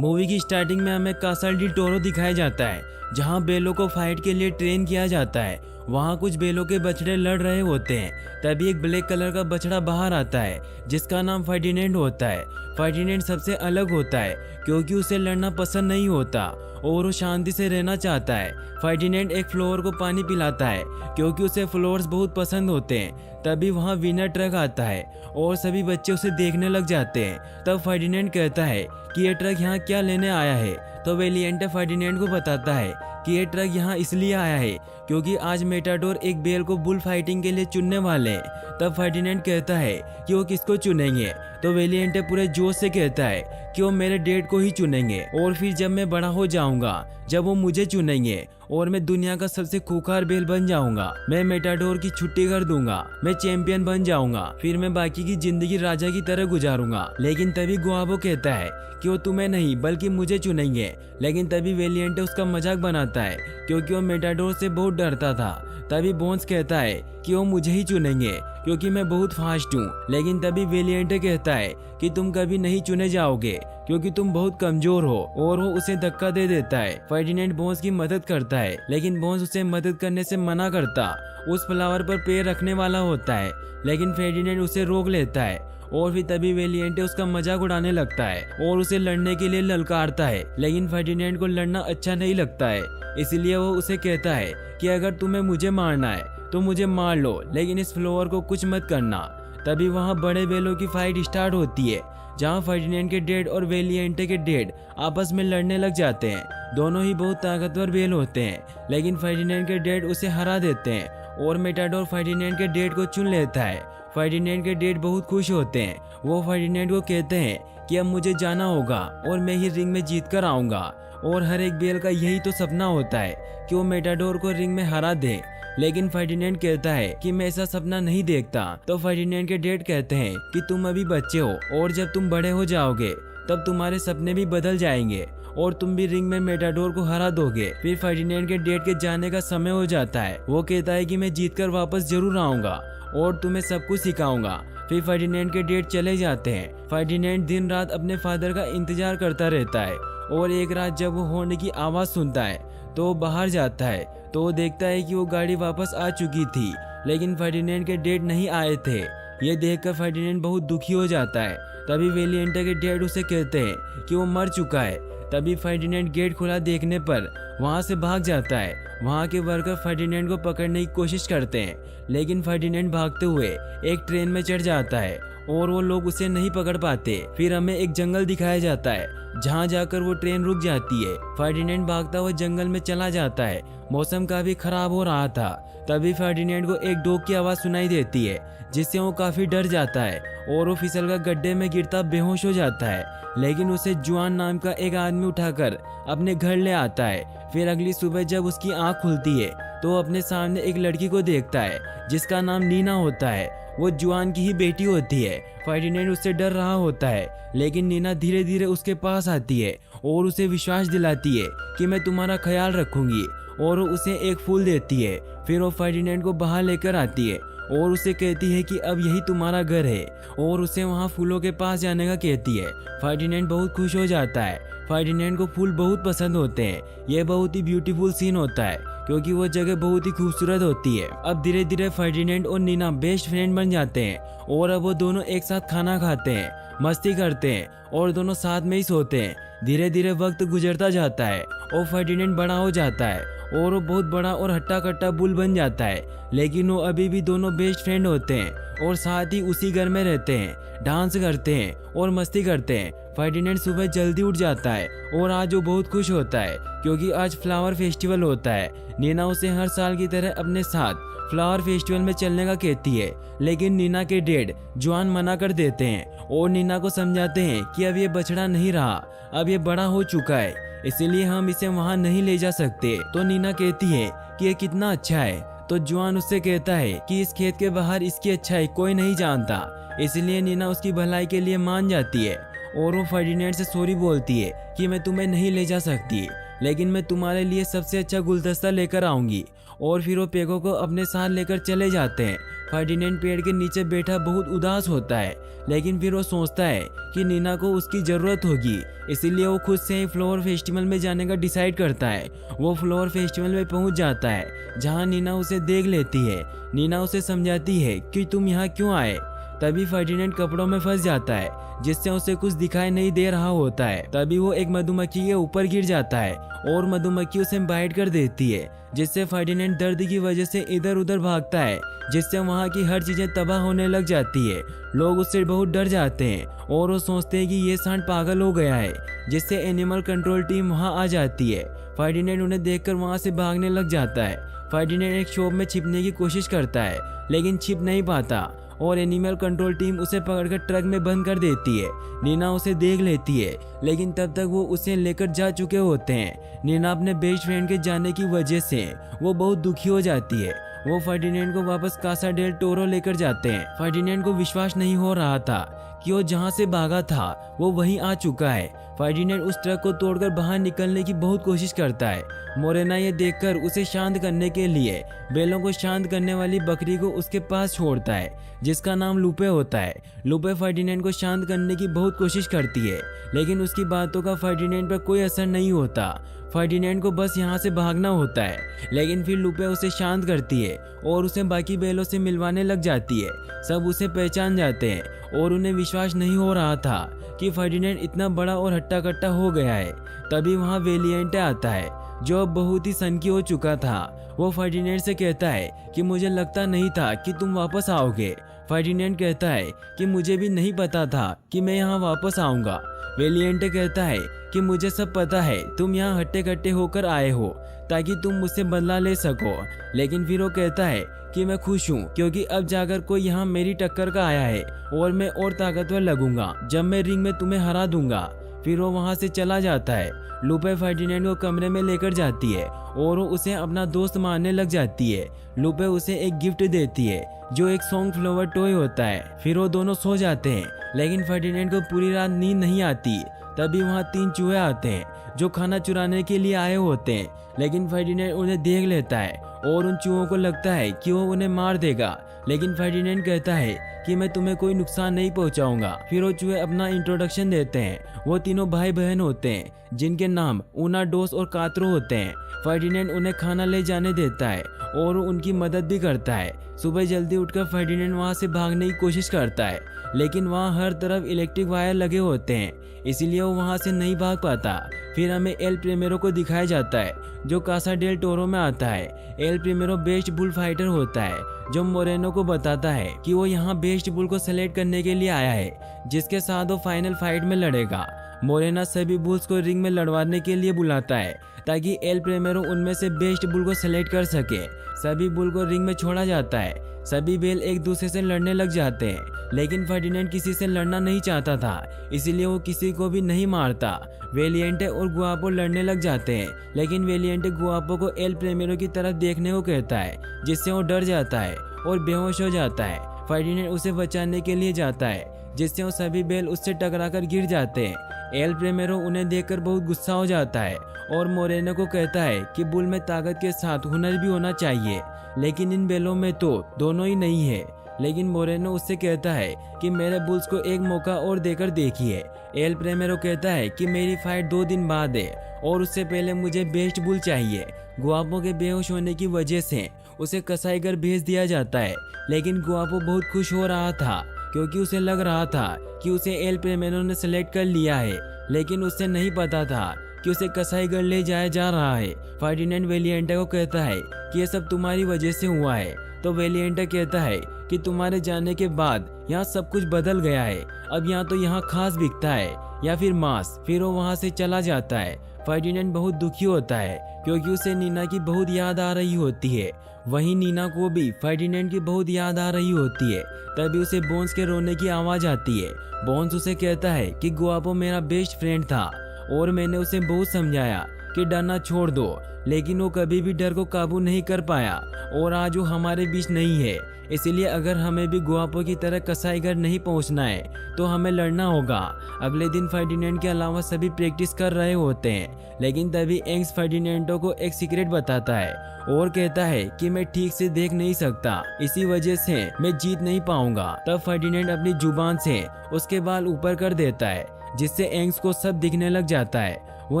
Movie की starting में हमें कासल डी टोरो दिखाया जाता है, जहां बेलों को फाइट के लिए ट्रेन किया जाता है। वहां कुछ बेलों के बछड़े लड़ रहे होते हैं, तभी एक ब्लैक कलर का बछड़ा बाहर आता है जिसका नाम फर्डिनेंड होता है। फर्डिनेंड सबसे अलग होता है क्योंकि उसे लड़ना पसंद नहीं होता और वो शांति से रहना चाहता है। फर्डिनेंड एक फ्लोवर को पानी पिलाता है क्योंकि उसे फ्लोवर्स बहुत पसंद होते हैं। तभी वहाँ विनर ट्रक आता है और सभी बच्चे उसे देखने लग जाते हैं। तब फर्डिनेंड कहता है कि ये ट्रक यहाँ क्या लेने आया है। तो वेलिएंटे फर्डिनेंड को बताता है कि ये ट्रक यहाँ इसलिए आया है क्योंकि आज मेटाडोर एक बेल को बुल फाइटिंग के लिए चुनने वाले हैं। तब फर्डिनेंड कहता है कि वो किसको चुनेंगे। तो वेलिएंटे पूरे जोश से कहता है कि वो मेरे डैड को ही चुनेंगे और फिर जब मैं बड़ा हो जाऊंगा, जब वो मुझे चुनेंगे और मैं दुनिया का सबसे खूंखार बेल बन जाऊंगा, मैं मेटाडोर की छुट्टी कर दूंगा, मैं चैंपियन बन जाऊंगा, फिर मैं बाकी की जिंदगी राजा की तरह गुजारूंगा। लेकिन तभी गुआबो कहता है कि वो तुम्हें नहीं बल्कि मुझे चुनेंगे। लेकिन तभी वेलिएंटे उसका मजाक बनाता है क्योंकि वो मेटाडोर से बहुत डरता था। तभी बोन्स कहता है कि वो मुझे ही चुनेंगे क्योंकि मैं बहुत फास्ट हूँ। लेकिन तभी वेलिएंटे कहता है कि तुम कभी नहीं चुने जाओगे क्योंकि तुम बहुत कमजोर हो, और वो उसे धक्का दे देता है। फर्डिनेंड बोन्स की मदद करता है लेकिन बोन्स उसे मदद करने से मना करता। उस फ्लावर पर पैर रखने वाला होता है लेकिन फर्डिनेंड उसे रोक लेता है और फिर तभी वेलिएंटे उसका मजाक उड़ाने लगता है और उसे लड़ने के लिए ललकारता है। लेकिन फर्डिनेंड को लड़ना अच्छा नहीं लगता है, इसलिए वो उसे कहता है कि अगर तुम्हें मुझे मारना है तो मुझे मार लो, लेकिन इस फ्लोवर को कुछ मत करना। तभी वहाँ बड़े बेलों की फाइट स्टार्ट होती है जहाँ फर्डिनेंड के डैड और वेलिएंटे के डैड आपस में लड़ने लग जाते हैं। दोनों ही बहुत ताकतवर बेल होते हैं लेकिन फर्डिनेंड के डैड उसे हरा देते हैं और मेटाडोर फर्डिनेंड के डैड को चुन लेता है। फर्डिनेंड के डैड बहुत खुश होते हैं। वो फर्डिनेंड को कहते हैं कि अब मुझे जाना होगा और मैं ही रिंग में जीत कर आऊंगा, और हर एक बेल का यही तो सपना होता है कि वो मेटाडोर को रिंग में हरा दे। लेकिन फर्डिनेंड कहता है कि मैं ऐसा सपना नहीं देखता। तो फर्डिनेंड के डैड कहते हैं कि तुम अभी बच्चे हो और जब तुम बड़े हो जाओगे तब तुम्हारे सपने भी बदल जाएंगे और तुम भी रिंग में मेटाडोर को हरा दोगे। फिर फर्डिनेंड के डैड के जाने का समय हो जाता है। वो कहता है कि मैं जीतकर वापस जरूर आऊंगा और तुम्हें सब कुछ सिखाऊंगा। फिर फर्डिनेंड के डैड चले जाते हैं। फर्डिनेंड दिन रात अपने फादर का इंतजार करता रहता है और एक रात जब वो हॉर्न की आवाज सुनता है तो वो बाहर जाता है तो वो देखता है कि वो गाड़ी वापस आ चुकी थी लेकिन फर्डिनेंड के डैड नहीं आए थे। ये देखकर फर्डिनेंड बहुत दुखी हो जाता है। तभी वेलिएंटे के डैड उसे कहते हैं कि वो मर चुका है। तभी फर्डिनेंड गेट खुला देखने पर वहां से भाग जाता है। वहां के वर्कर फर्डिनेंड को पकड़ने की कोशिश करते हैं लेकिन फर्डिनेंड भागते हुए एक ट्रेन में चढ़ जाता है और वो लोग उसे नहीं पकड़ पाते। फिर हमें एक जंगल दिखाया जाता है जहां जाकर वो ट्रेन रुक जाती है। फर्डिनेंड भागता हुआ जंगल में चला जाता है। मौसम काफी खराब हो रहा था। तभी फर्डिनेंड को एक डॉग की आवाज सुनाई देती है जिससे वो काफी डर जाता है और वो फिसलकर गड्ढे में गिरता बेहोश हो जाता है। लेकिन उसे जुआन नाम का एक आदमी उठाकर अपने घर ले आता है। फिर अगली सुबह जब उसकी आंख खुलती है तो वो अपने सामने एक लड़की को देखता है जिसका नाम नीना होता है। वो जुआन की ही बेटी होती है। फर्डिनेंड उससे डर रहा होता है लेकिन नीना धीरे धीरे उसके पास आती है और उसे विश्वास दिलाती है कि मैं तुम्हारा ख्याल रखूंगी, और वो उसे एक फूल देती है। फिर वो फर्डिनेंड को बाहर लेकर आती है और उसे कहती है कि अब यही तुम्हारा घर है, और उसे वहाँ फूलों के पास जाने का कहती है। फर्डिनेंड बहुत खुश हो जाता है। फर्डिनेंड को फूल बहुत पसंद होते हैं। ये बहुत ही ब्यूटीफुल सीन होता है क्योंकि वो जगह बहुत ही खूबसूरत होती है। अब धीरे धीरे फर्डिनेंड और नीना बेस्ट फ्रेंड बन जाते हैं और अब वो दोनों एक साथ खाना खाते हैं, मस्ती करते हैं और दोनों साथ में ही सोते हैं। धीरे धीरे वक्त गुजरता जाता है और फर्डिनेंड बड़ा हो जाता है और वो बहुत बड़ा और हट्टा कट्टा बुल बन जाता है। लेकिन वो अभी भी दोनों बेस्ट फ्रेंड होते हैं और साथ ही उसी घर में रहते हैं, डांस करते हैं और मस्ती करते हैं। फर्डिनेंड सुबह जल्दी उठ जाता है और आज वो बहुत खुश होता है क्योंकि आज फ्लावर फेस्टिवल होता है। नीना उसे हर साल की तरह अपने साथ फ्लावर फेस्टिवल में चलने का कहती है लेकिन नीना के डैड जुआन मना कर देते हैं और नीना को समझाते हैं कि अब ये बछड़ा नहीं रहा, अब ये बड़ा हो चुका है, इसीलिए हम इसे वहाँ नहीं ले जा सकते। तो नीना कहती है कि ये कितना अच्छा है। तो जुआन उससे कहता है कि इस खेत के बाहर इसकी अच्छाई कोई नहीं जानता, इसलिए नीना उसकी भलाई के लिए मान जाती है और वो फर्डिनेंड से सॉरी बोलती है कि मैं तुम्हें नहीं ले जा सकती लेकिन मैं तुम्हारे लिए सबसे अच्छा गुलदस्ता लेकर आऊंगी। और फिर वो पेगो को अपने साथ लेकर चले जाते हैं। फर्डिनेंड पेड़ के नीचे बैठा बहुत उदास होता है, लेकिन फिर वो सोचता है कि नीना को उसकी ज़रूरत होगी, इसीलिए वो खुद से ही फ्लावर फेस्टिवल में जाने का डिसाइड करता है। वो फ्लावर फेस्टिवल में पहुंच जाता है जहां नीना उसे देख लेती है। नीना उसे समझाती है कि तुम यहाँ क्यों आए। तभी फर्डिनेंड कपड़ों में फंस जाता है, जिससे उसे कुछ दिखाई नहीं दे रहा होता है। तभी वो एक मधुमक्खी के ऊपर गिर जाता है और मधुमक्खी उसे बाइट कर देती है, जिससे फर्डिनेंड दर्द की वजह से इधर उधर भागता है, जिससे वहाँ की हर चीजें तबाह होने लग जाती है। लोग उससे बहुत डर जाते हैं और वो सोचते हैं कि ये सांड पागल हो गया है, जिससे एनिमल कंट्रोल टीम वहाँ आ जाती है। फर्डिनेंड उन्हें देखकर वहाँ से भागने लग जाता है। फर्डिनेंड एक शॉप में छिपने की कोशिश करता है, लेकिन छिप नहीं पाता और एनिमल कंट्रोल टीम उसे पकड़कर ट्रक में बंद कर देती है। नीना उसे देख लेती है, लेकिन तब तक वो उसे लेकर जा चुके होते हैं। नीना अपने बेस्ट फ्रेंड के जाने की वजह से वो बहुत दुखी हो जाती है। वो फर्डिनेंड को वापस कासा डेल टोरो लेकर जाते हैं। फर्डिनेंड को विश्वास नहीं हो रहा था कि वो जहाँ से भागा था वो वहीं आ चुका है। फर्डिनेंड उस ट्रक को तोड़कर बाहर निकलने की बहुत कोशिश करता है। मोरेना ये देखकर उसे शांत करने के लिए बैलों को शांत करने वाली बकरी को उसके पास छोड़ता है, जिसका नाम लूपे होता है। लूपे फर्डिनेंड को शांत करने की बहुत कोशिश करती है, लेकिन उसकी बातों का फर्डिनेंड पर कोई असर नहीं होता। फर्डिनेंड को बस यहाँ से भागना होता है, लेकिन फिर लूपे उसे शांत करती है और उसे बाकी बैलों से मिलवाने लग जाती है। सब उसे पहचान जाते हैं और उन्हें विश्वास नहीं हो रहा था कि फर्डिनेंड इतना बड़ा और हट्टा कट्टा हो गया है। तभी वहाँ वेलिएंटे आता है, जो अब बहुत ही सनकी हो चुका था। वो फर्डिनेंड से कहता है कि मुझे लगता नहीं था कि तुम वापस आओगे। फर्डिनेंड कहता है कि मुझे भी नहीं पता था कि मैं यहाँ वापस आऊँगा। वेलिएंटे कहता है कि मुझे सब पता है, तुम यहाँ हट्टे कट्टे होकर आए हो ताकि तुम मुझसे बदला ले सको। लेकिन फिर वो कहता है कि मैं खुश हूँ क्योंकि अब जाकर कोई यहाँ मेरी टक्कर का आया है और मैं और ताकतवर लगूंगा जब मैं रिंग में तुम्हें हरा दूंगा। फिर वो वहाँ से चला जाता है। लूपे फर्डिनेंड को कमरे में लेकर जाती है और वो उसे अपना दोस्त मानने लग जाती है। लूपे उसे एक गिफ्ट देती है जो एक सॉन्ग फ्लावर टॉय होता है। फिर वो दोनों सो जाते हैं, लेकिन फर्डिनेंड को पूरी रात नींद नहीं आती। तभी वहाँ 3 चूहे आते हैं जो खाना चुराने के लिए आए होते हैं, लेकिन फर्डिनेंड उन्हें देख लेता है और उन चूहों को लगता है कि वो उन्हें मार देगा। लेकिन फर्डिनेंड कहता है कि मैं तुम्हें कोई नुकसान नहीं पहुंचाऊंगा। फिर वो चूहे अपना इंट्रोडक्शन देते हैं। वो तीनों भाई बहन होते हैं जिनके नाम ऊना, डोस और कात्रो होते हैं। फर्डिनेंड उन्हें खाना ले जाने देता है और उनकी मदद भी करता है। सुबह जल्दी उठकर फर्डिनेंड वहाँ से भागने की कोशिश करता है, लेकिन वहाँ हर तरफ इलेक्ट्रिक वायर लगे होते हैं, इसीलिए वो वहाँ से नहीं भाग पाता। फिर हमें एल प्रीमेरो को दिखाया जाता है जो कासा डेल टोरो में आता है। एल प्रीमेरो बेस्ट बुल फाइटर होता है जो मोरेनो को बताता है कि वो यहाँ बेस्ट बुल को सेलेक्ट करने के लिए आया है, जिसके साथ वो फाइनल फाइट में लड़ेगा। मोरेना सभी बुल्स को रिंग में लड़वाने के लिए बुलाता है ताकि एल प्रीमेरो उनमें से बेस्ट बुल को सेलेक्ट कर सके। सभी बुल को रिंग में छोड़ा जाता है। सभी बेल एक दूसरे से लड़ने लग जाते हैं, लेकिन फर्डिनेंड किसी से लड़ना नहीं चाहता था, इसीलिए वो किसी को भी नहीं मारता। वेलिएंटे और गुआपो लड़ने लग जाते हैं, लेकिन वेलिएंटे गुआपो को एल प्रीमेरो की तरफ देखने को कहता है, जिससे वो डर जाता है और बेहोश हो जाता है। फर्डिनेंड उसे बचाने के लिए जाता है, जिससे वो सभी बेल उससे टकराकर गिर जाते हैं। एल प्रीमेरो उन्हें देखकर बहुत गुस्सा हो जाता है और मोरेनो को कहता है कि बुल में ताकत के साथ हुनर भी होना चाहिए, लेकिन इन बेलों में तो दोनों ही नहीं है। लेकिन मोरेनो उससे कहता है कि मेरे बुल्स को एक मौका और देकर देखिए। एल प्रीमेरो कहता है कि मेरी फाइट 2 दिन बाद है और उससे पहले मुझे बेस्ट बुल चाहिए। गुआपो के बेहोश होने की वजह से उसे कसाईघर भेज दिया जाता है, लेकिन गुआपो बहुत खुश हो रहा था क्योंकि उसे लग रहा था कि उसे एल प्रीमेरो ने सेलेक्ट कर लिया है, लेकिन उसे नहीं पता था कि उसे कसाईघर ले जाया जा रहा है। फर्डिनेंड वेलिएंटे को कहता है कि ये सब तुम्हारी वजह से हुआ है, तो वेलिएंटे कहता है कि तुम्हारे जाने के बाद यहाँ सब कुछ बदल गया है, अब यहाँ तो यहाँ खास बिकता है या फिर मांस। फिर वो वहाँ से चला जाता है। फर्डिनेंड बहुत दुखी होता है क्योंकि उसे नीना की बहुत याद आ रही होती है। वहीं नीना को भी फर्डिनेंड की बहुत याद आ रही होती है। तभी उसे बोन्स के रोने की आवाज आती है। बोन्स उसे कहता है कि गुआपो मेरा बेस्ट फ्रेंड था और मैंने उसे बहुत समझाया कि डरना छोड़ दो, लेकिन वो कभी भी डर को काबू नहीं कर पाया और आज वो हमारे बीच नहीं है। इसीलिए अगर हमें भी गुआपो की तरह कसाईघर नहीं पहुंचना है तो हमें लड़ना होगा। अगले दिन फर्डिनेंड के अलावा सभी प्रैक्टिस कर रहे होते हैं, लेकिन तभी एंग्स फर्डिनेंडो को एक सीक्रेट बताता है और कहता है कि मैं ठीक से देख नहीं सकता, इसी वजह से मैं जीत नहीं पाऊंगा। तब फर्डिनेंड अपनी जुबान से उसके बाल ऊपर कर देता है, जिससे एंग्स को सब दिखने लग जाता है। वो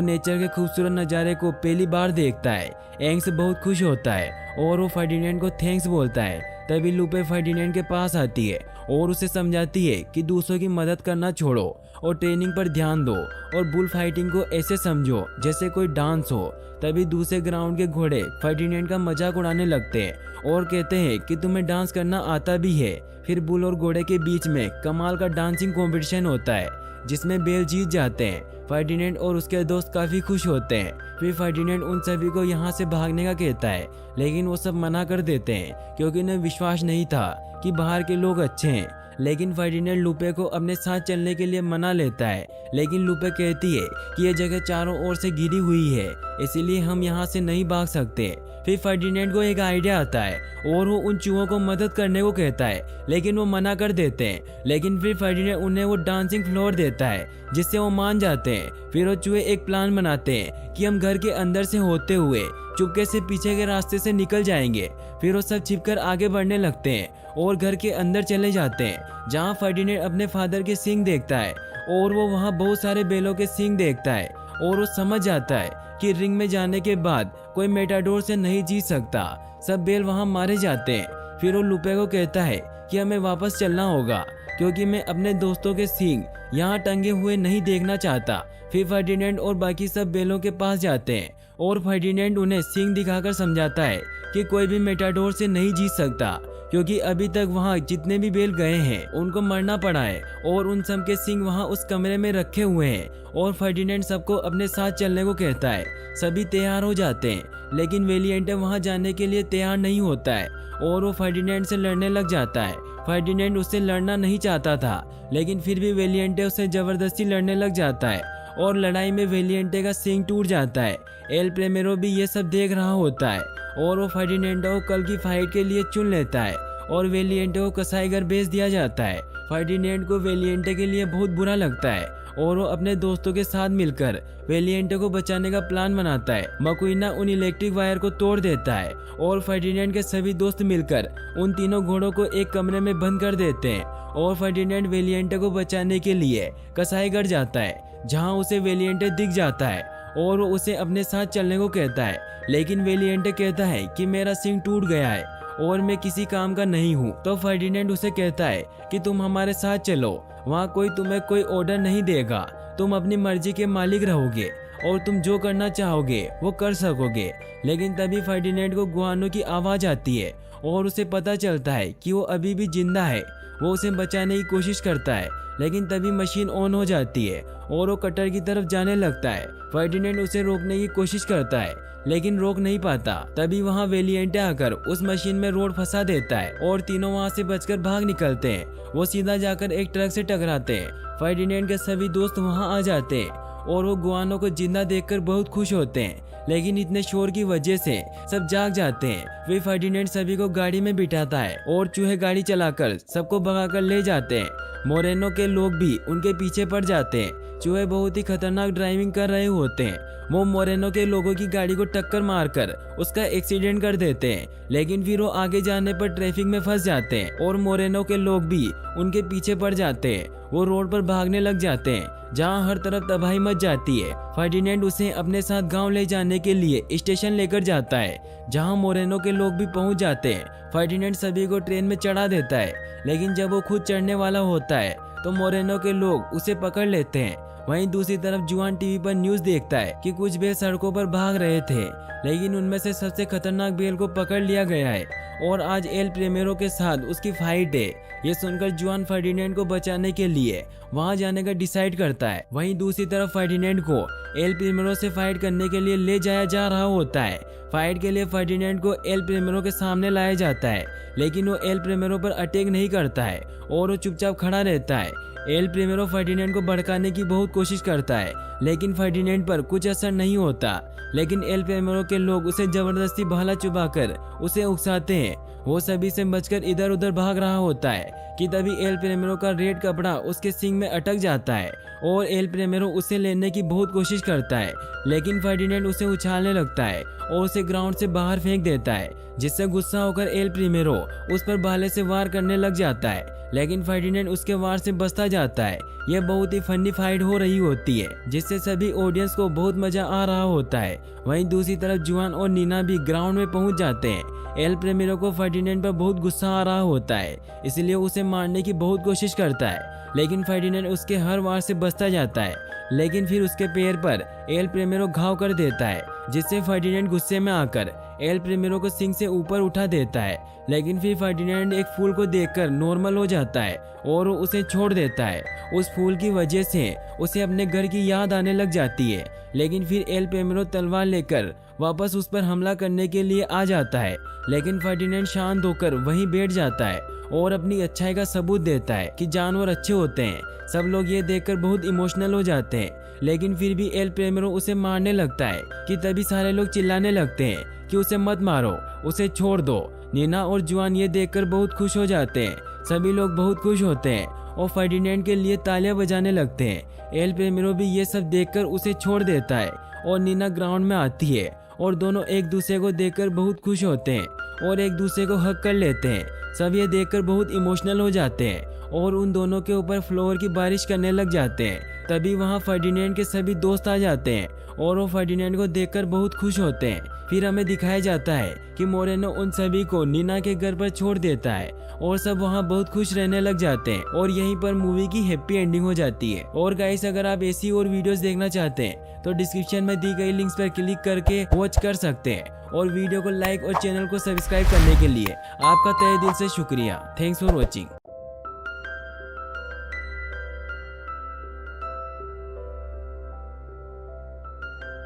नेचर के खूबसूरत नज़ारे को पहली बार देखता है। एंग्स बहुत खुश होता है और वो फर्डिनेंड को थैंक्स बोलता है। तभी लूपे फर्डिनेंड के पास आती है और उसे समझाती है कि दूसरों की मदद करना छोड़ो और ट्रेनिंग पर ध्यान दो और बुल फाइटिंग को ऐसे समझो जैसे कोई डांस हो। तभी दूसरे ग्राउंड के घोड़े फर्डिनेंड का मजाक उड़ाने लगते हैं और कहते हैं कि तुम्हें डांस करना आता भी है। फिर बुल और घोड़े के बीच में कमाल का डांसिंग कॉम्पिटिशन होता है, जिसमें बेल जीत जाते हैं। फर्डिनेंड और उसके दोस्त काफी खुश होते हैं। फिर फर्डिनेंड उन सभी को यहाँ से भागने का कहता है, लेकिन वो सब मना कर देते हैं क्योंकि उन्हें विश्वास नहीं था कि बाहर के लोग अच्छे हैं। लेकिन फर्डिनेंड लूपे को अपने साथ चलने के लिए मना लेता है, लेकिन लूपे कहती है कि यह जगह चारों ओर से घिरी हुई है, इसीलिए हम यहाँ से नहीं भाग सकते। फिर फर्डिनेंड को एक आइडिया आता है और वो उन चूहों को मदद करने को कहता है, लेकिन वो मना कर देते हैं। लेकिन फिर फर्डिनेंड उन्हें वो डांसिंग फ्लोर देता है, जिससे वो मान जाते हैं। फिर वो चूहे एक प्लान बनाते हैं कि हम घर के अंदर से होते हुए चुपके से पीछे के रास्ते से निकल जाएंगे। फिर वो सब छिपकर आगे बढ़ने लगते हैं और घर के अंदर चले जाते हैं, जहाँ फर्डिनेंड अपने फादर के सींग देखता है और वो वहाँ बहुत सारे बेलों के सींग देखता है और वो समझ जाता है कि रिंग में जाने के बाद कोई मेटाडोर से नहीं जीत सकता। सब बेल वहाँ मारे जाते हैं। फिर वो लूपे को कहता है कि हमें वापस चलना होगा क्योंकि मैं अपने दोस्तों के सींग यहाँ टंगे हुए नहीं देखना चाहता। फिर फर्डिनेंड और बाकी सब बेलों के पास जाते हैं और फर्डिनेंड उन्हें सींग दिखाकर समझाता है कि कोई भी मेटाडोर से नहीं जीत सकता, क्योंकि अभी तक वहाँ जितने भी बेल गए हैं उनको मरना पड़ा है और उन सब के सींग वहाँ उस कमरे में रखे हुए हैं। और फर्डिनेंड सबको अपने साथ चलने को कहता है। सभी तैयार हो जाते हैं, लेकिन वेलिएंटे वहाँ जाने के लिए तैयार नहीं होता है और वो फर्डिनेंड से लड़ने लग जाता है। फर्डिनेंड उससे लड़ना नहीं चाहता था, लेकिन फिर भी वेलिएंटे उससे जबरदस्ती लड़ने लग जाता है और लड़ाई में वेलिएंटे का सींग टूट जाता है। एल प्रेमेरो भी ये सब देख रहा होता है और वो फर्डिनेंडो को कल की फाइट के लिए चुन लेता है और वेलिएंटे को कसाईघर भेज दिया जाता है। फर्डिनेंड को वेलिएंटे के लिए बहुत बुरा लगता है और वो अपने दोस्तों के साथ मिलकर वेलिएंटे को बचाने का प्लान बनाता है। मकुइना उन इलेक्ट्रिक वायर को तोड़ देता है और फर्डिनेंड के सभी दोस्त मिलकर उन तीनों घोड़ों को एक कमरे में बंद कर देते हैं और फर्डिनेंड वेलिएंटे को बचाने के लिए कसाईघर जाता है, जहाँ उसे वेलिएंटे दिख जाता है और वो उसे अपने साथ चलने को कहता है। लेकिन वेलिएंटे कहता है कि मेरा सींग टूट गया है और मैं किसी काम का नहीं हूँ। तो फर्डिनेंड उसे कहता है कि तुम हमारे साथ चलो, वहाँ कोई तुम्हें कोई ऑर्डर नहीं देगा, तुम अपनी मर्जी के मालिक रहोगे और तुम जो करना चाहोगे वो कर सकोगे। लेकिन तभी फर्डिनेंड को गुआनो की आवाज आती है और उसे पता चलता है कि वो अभी भी जिंदा है। वो उसे बचाने की कोशिश करता है, लेकिन तभी मशीन ऑन हो जाती है और वो कटर की तरफ जाने लगता है। फर्डिनेंड उसे रोकने की कोशिश करता है, लेकिन रोक नहीं पाता। तभी वहाँ वेलिएंटे आकर उस मशीन में रोड फंसा देता है और तीनों वहाँ से बचकर भाग निकलते हैं। वो सीधा जाकर एक ट्रक से टकराते हैं। फर्डिनेंड के सभी दोस्त वहाँ आ जाते हैं और वो गुआनो को जिंदा देखकर बहुत खुश होते हैं, लेकिन इतने शोर की वजह से सब जाग जाते हैं। वे फर्डिनेंड सभी को गाड़ी में बिठाता है और चूहे गाड़ी चलाकर सबको भगाकर ले जाते हैं। मोरेनो के लोग भी उनके पीछे पड़ जाते हैं। चूहे बहुत ही खतरनाक ड्राइविंग कर रहे होते हैं। वो मोरेनो के लोगों की गाड़ी को टक्कर मारकर उसका एक्सीडेंट कर देते हैं, लेकिन फिर वो आगे जाने पर ट्रैफिक में फंस जाते हैं और मोरेनो के लोग भी उनके पीछे पड़ जाते हैं। वो रोड पर भागने लग जाते हैं, जहाँ हर तरफ तबाही मच जाती है। फर्डिनेंड उसे अपने साथ गांव ले जाने के लिए स्टेशन लेकर जाता है, जहाँ मोरेनो के लोग भी पहुंच जाते हैं। फर्डिनेंड सभी को ट्रेन में चढ़ा देता है, लेकिन जब वो खुद चढ़ने वाला होता है तो मोरेनो के लोग उसे पकड़ लेते हैं। वहीं दूसरी तरफ जुआन टीवी पर न्यूज देखता है कि कुछ बेल सड़कों पर भाग रहे थे, लेकिन उनमें से सबसे खतरनाक बेल को पकड़ लिया गया है और आज एल प्रीमेरो के साथ उसकी फाइट है। ये सुनकर जुआन फर्डिनेंड को बचाने के लिए वहां जाने का डिसाइड करता है। वहीं दूसरी तरफ फर्डिनेंड को एल प्रीमेरो से फाइट करने के लिए ले जाया जा रहा होता है। फाइट के लिए फर्डिनेंड को एल प्रीमेरो के सामने लाया जाता है, लेकिन वो एल प्रीमेरो पर अटैक नहीं करता है और वो चुपचाप खड़ा रहता है। एल प्रीमेरो फर्डिनेंड को भड़काने की बहुत कोशिश करता है, लेकिन फर्डिनेंड पर कुछ असर नहीं होता। लेकिन एल प्रीमेरो के लोग उसे जबरदस्ती भाला चुबाकर उसे उकसाते हैं। वो सभी से बचकर इधर उधर भाग रहा होता है कि तभी एल प्रीमेरो का रेड कपड़ा उसके सींग में अटक जाता है और एल प्रीमेरो उसे लेने की बहुत कोशिश करता है, लेकिन फर्डिनेंड उसे उछालने लगता है और उसे ग्राउंड से बाहर फेंक देता है, जिससे गुस्सा होकर एल प्रीमेरो उस पर भाले से वार करने लग जाता है, लेकिन फर्डिनेंड उसके वार से बचता जाता है। यह बहुत ही फनी फाइट हो रही होती है, जिससे सभी ऑडियंस को बहुत मजा आ रहा होता है। वहीं दूसरी तरफ जुआन और नीना भी ग्राउंड में पहुंच जाते हैं। एल प्रीमेरो को फर्डिनेंड पर बहुत गुस्सा आ रहा होता है, इसलिए उसे मारने की बहुत कोशिश करता है, लेकिन फर्डिनेंड उसके हर वार से बचता जाता है। लेकिन फिर उसके पैर पर एल प्रीमेरो घाव कर देता है, जिससे फर्डिनेंड गुस्से में आकर एल प्रीमेरो को सिंग से ऊपर उठा देता है। लेकिन फिर फर्डिनेंड एक फूल को देखकर नॉर्मल हो जाता है और वो उसे छोड़ देता है। उस फूल की वजह से उसे अपने घर की याद आने लग जाती है। लेकिन फिर एल प्रीमेरो तलवार लेकर वापस उस पर हमला करने के लिए आ जाता है, लेकिन फर्डिनेंड शांत होकर वहीं बैठ जाता है और अपनी अच्छाई का सबूत देता है कि जानवर अच्छे होते हैं। सब लोग ये देखकर बहुत इमोशनल हो जाते हैं, लेकिन फिर भी एल प्रीमेरो उसे मारने लगता है कि तभी सारे लोग चिल्लाने लगते हैं कि उसे मत मारो, उसे छोड़ दो। नीना और जुआन ये देखकर बहुत खुश हो जाते हैं। सभी लोग बहुत खुश होते हैं और फर्डिनेंड के लिए तालियां बजाने लगते हैं। एल प्रीमेरो भी ये सब देखकर उसे छोड़ देता है और नीना ग्राउंड में आती है और दोनों एक दूसरे को देखकर बहुत खुश होते हैं और एक दूसरे को हग कर लेते हैं। सब ये देखकर बहुत इमोशनल हो जाते हैं और उन दोनों के ऊपर फ्लावर की बारिश करने लग जाते हैं। तभी वहाँ फर्डिनेंड के सभी दोस्त आ जाते हैं और वो फर्डिनेंड को देखकर बहुत खुश होते हैं। फिर हमें दिखाया जाता है कि मोरेनो उन सभी को नीना के घर पर छोड़ देता है और सब वहाँ बहुत खुश रहने लग जाते हैं और यहीं पर मूवी की हैप्पी एंडिंग हो जाती है। और गाइस, अगर आप ऐसी और वीडियोस देखना चाहते हैं तो डिस्क्रिप्शन में दी गई लिंक्स पर क्लिक करके वॉच कर सकते हैं। और वीडियो को लाइक और चैनल को सब्सक्राइब करने के लिए आपका तहे दिल से शुक्रिया। Thanks for watching.